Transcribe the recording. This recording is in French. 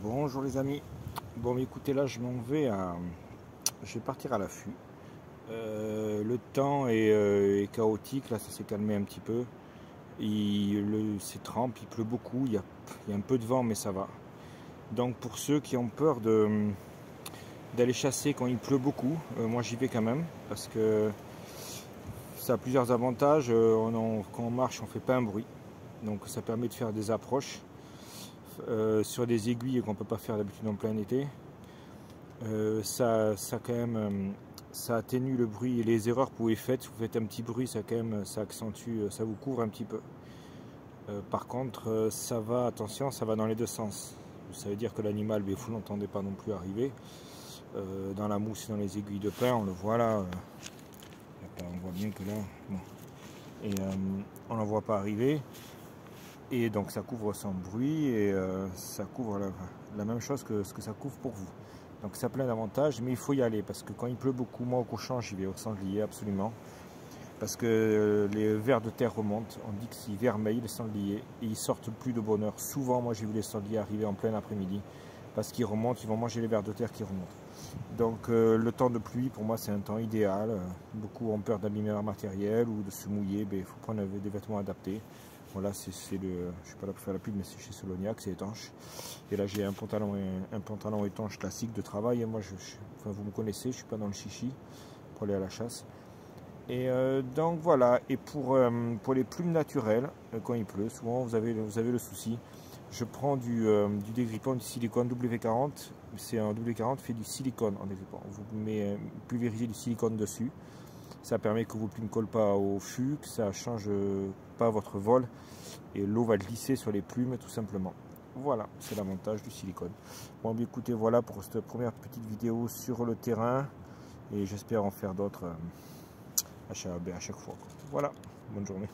Bonjour les amis. Bon écoutez, là je je vais partir à l'affût. Le temps est chaotique, là ça s'est calmé un petit peu. C'est trempe, il pleut beaucoup, il y a un peu de vent mais ça va. Donc pour ceux qui ont peur d'aller chasser quand il pleut beaucoup, moi j'y vais quand même parce que ça a plusieurs avantages. Quand on marche on fait pas un bruit, donc ça permet de faire des approches sur des aiguilles qu'on ne peut pas faire d'habitude en plein été. Ça atténue le bruit et les erreurs que vous pouvez faire. Si vous faites un petit bruit, ça accentue, ça vous couvre un petit peu. Par contre, attention, ça va dans les deux sens. Ça veut dire que l'animal, vous ne l'entendez pas non plus arriver. Dans la mousse et dans les aiguilles de pin, on le voit là. On voit bien que là, bon. Et on n'en voit pas arriver. Et donc ça couvre sans bruit et ça couvre la même chose que ce que ça couvre pour vous. Donc ça a plein d'avantages, mais il faut y aller parce que quand il pleut beaucoup, moi au cochon j'y vais au sanglier absolument. Parce que les vers de terre remontent, on dit que s'ils vermeillent les sangliers et ils sortent plus de bonne heure. Souvent moi j'ai vu les sangliers arriver en plein après-midi parce qu'ils remontent, ils vont manger les vers de terre qui remontent. Donc le temps de pluie pour moi c'est un temps idéal. Beaucoup ont peur d'abîmer leur matériel ou de se mouiller, il faut prendre des vêtements adaptés. Voilà, je suis pas là pour faire la pub, mais c'est chez Soloniac, c'est étanche. Et là, j'ai un pantalon étanche classique de travail. Et moi, enfin, vous me connaissez, je suis pas dans le chichi pour aller à la chasse. Et donc voilà. Et pour les plumes naturelles, quand il pleut, souvent vous avez le souci. Je prends du dégrippant, du silicone W40. C'est un W40 fait du silicone en dégrippant. Vous pulvérisez du silicone dessus. Ça permet que vos plumes ne collent pas au fût, que ça ne change pas votre vol et l'eau va glisser sur les plumes tout simplement. Voilà, c'est l'avantage du silicone. Bon, bien écoutez, voilà pour cette première petite vidéo sur le terrain et j'espère en faire d'autres à chaque fois. Voilà, bonne journée.